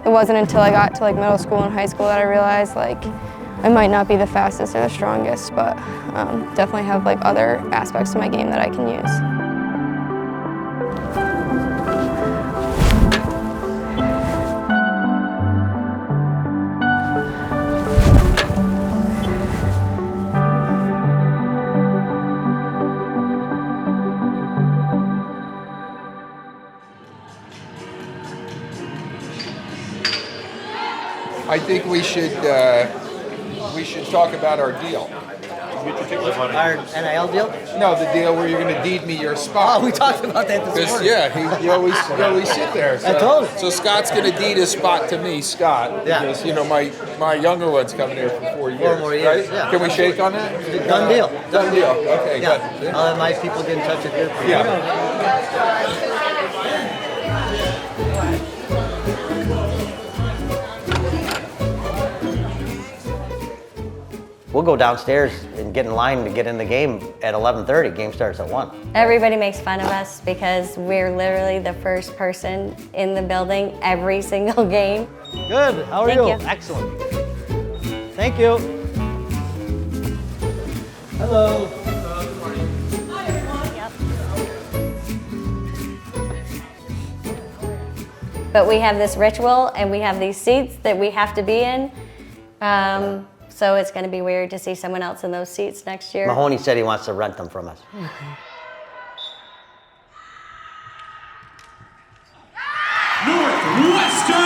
It wasn't until I got to like middle school and high school that I realized like I might not be the fastest or the strongest, but definitely have like other aspects to my game that I can use. I think we should talk about our deal. Our NIL deal? No, the deal where you're going to deed me your spot. Oh, we talked about that this morning. Yeah, you always sit there. So, I told him. So Scott's going to deed his spot to me, Scott. Yeah. Because, you know, my younger one's coming here for 4 years. 4 more years, right? yeah. Can we shake on that? Done deal. Done deal. Okay, Yeah. good. I'll let my people get in touch with you. Yeah. We'll go downstairs and get in line to get in the game at 11:30. Game starts at 1. Everybody makes fun of us because we're literally the first person in the building every single game. Good. How are Thank you. Excellent. Thank you. Hello. But we have this ritual and we have these seats that we have to be in. So it's going to be weird to see someone else in those seats next year. Mahoney said he wants to rent them from us. Northwestern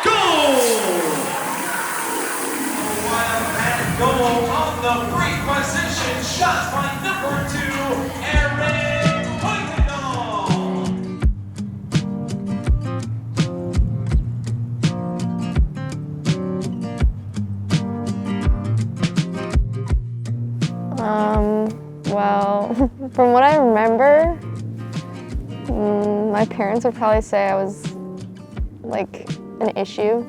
goal! And goal on the free position shot by number 2, Erin Coykendall. Well, from what I remember, my parents would probably say I was like an issue.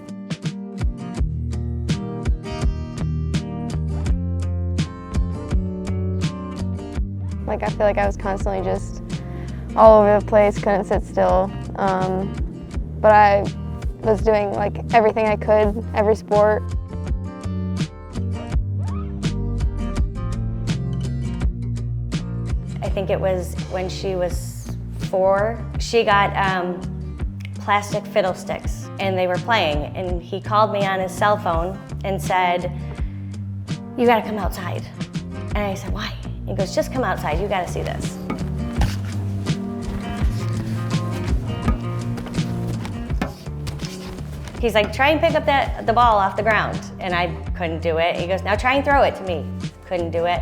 Like I feel like I was constantly just all over the place, couldn't sit still. But I was doing like everything I could, every sport. I think it was when she was 4, she got plastic fiddlesticks and they were playing, and he called me on his cell phone and said, "You gotta come outside." And I said, "Why?" He goes, "Just come outside, you gotta see this." He's like, "Try and pick up the ball off the ground." And I couldn't do it. He goes, "Now try and throw it to me." Couldn't do it.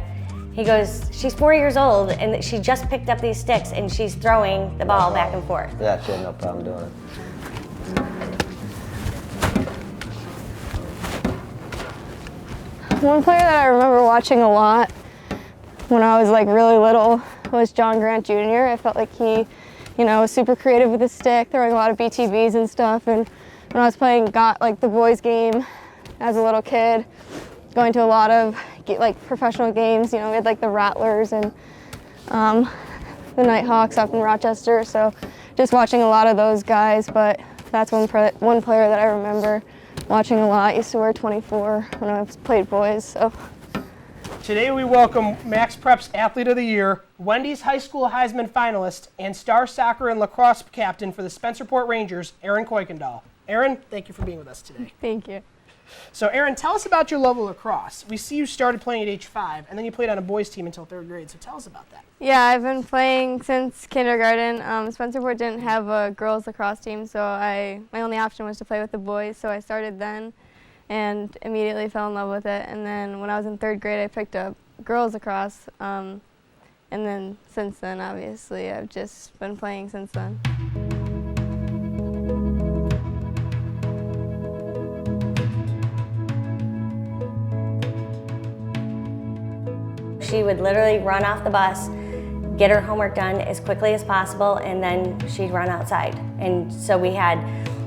He goes, "She's 4 years old and she just picked up these sticks and she's throwing the ball back and forth." Yeah, she had no problem doing it. One player that I remember watching a lot when I was like really little was John Grant Jr. I felt like he, you know, was super creative with his stick, throwing a lot of BTBs and stuff. And when I was playing the boys game as a little kid, going to a lot of like professional games, you know, we had like the Rattlers and the Nighthawks up in Rochester. So just watching a lot of those guys, but that's one player that I remember watching a lot. I used to wear 24 when I played boys. So. Today we welcome Max Prep's Athlete of the Year, Wendy's High School Heisman finalist, and star soccer and lacrosse captain for the Spencerport Rangers, Erin Coykendall. Erin, thank you for being with us today. Thank you. So Erin, tell us about your love of lacrosse. We see you started playing at age 5, and then you played on a boys team until 3rd grade, so tell us about that. Yeah, I've been playing since kindergarten. Spencerport didn't have a girls lacrosse team, so my only option was to play with the boys, so I started then and immediately fell in love with it. And then when I was in 3rd grade, I picked up girls lacrosse, and then since then, obviously, I've just been playing since then. She would literally run off the bus, get her homework done as quickly as possible, and then she'd run outside. And so we had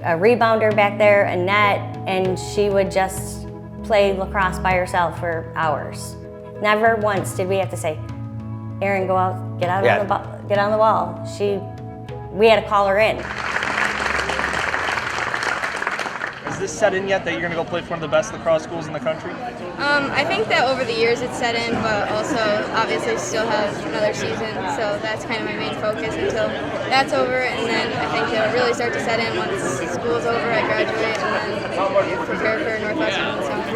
a rebounder back there, a net, and she would just play lacrosse by herself for hours. Never once did we have to say, "Erin, go out, get on the wall." We had to call her in. Is this set in yet that you're going to go play for one of the best lacrosse schools in the country? I think that over the years it's set in, but also obviously still have another season, so that's kind of my main focus until that's over, and then I think it'll really start to set in once school's over, I graduate, and then prepare for Northwestern in the summer.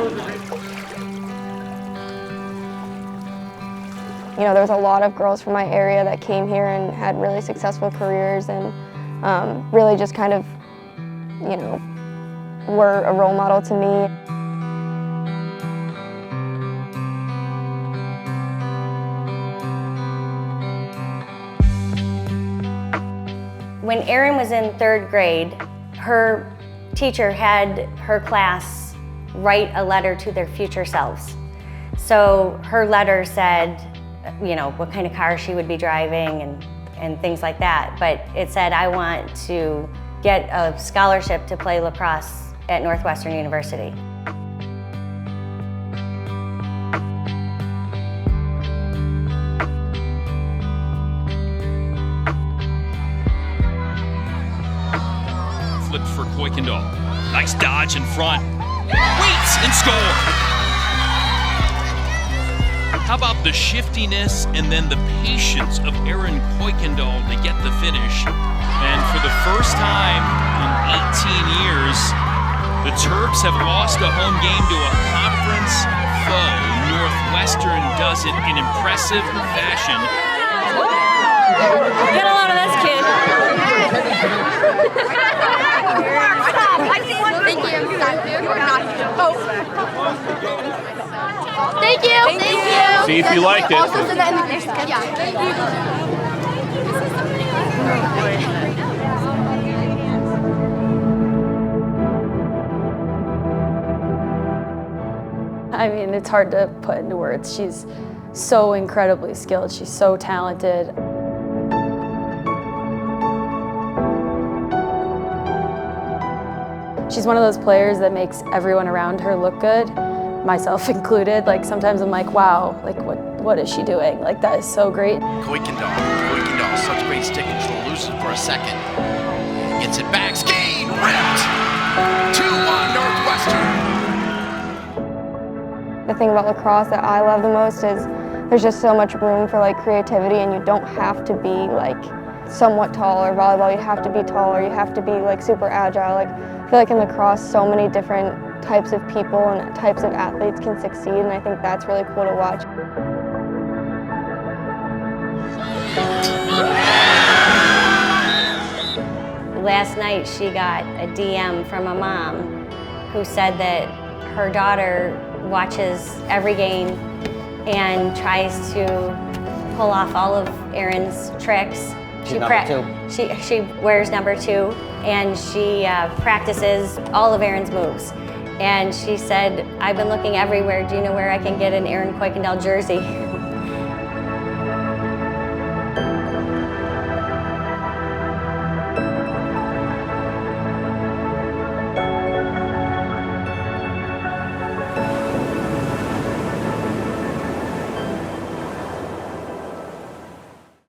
You know, there was a lot of girls from my area that came here and had really successful careers and really just kind of, you know, were a role model to me. When Erin was in 3rd grade, her teacher had her class write a letter to their future selves. So her letter said, you know, what kind of car she would be driving and things like that. But it said, I want to get a scholarship to play lacrosse at Northwestern University. Flipped for Coykendall. Nice dodge in front. Waits and score. How about the shiftiness and then the patience of Erin Coykendall to get the finish? And for the first time in 18 years, the Terps have lost a home game to a conference foe. Northwestern does it in impressive fashion. Get a load of this, kid. Thank you. Thank you. See if you like it. Also send that in the next yeah. I mean, it's hard to put into words. She's so incredibly skilled. She's so talented. She's one of those players that makes everyone around her look good, myself included. Like sometimes I'm like, wow, like what is she doing? Like that is so great. Coykendall, such great stick control, loses for a second. Gets it back, skiing, ripped! 2-1 Northwestern. The thing about lacrosse that I love the most is there's just so much room for like creativity, and you don't have to be like somewhat tall, or volleyball you have to be tall, or you have to be like super agile. Like I feel like in lacrosse so many different types of people and types of athletes can succeed, and I think that's really cool to watch. Last night she got a DM from a mom who said that her daughter watches every game and tries to pull off all of Erin's tricks. She's number 2. She wears number 2, and she practices all of Erin's moves. And she said, I've been looking everywhere. Do you know where I can get an Erin Coykendall jersey?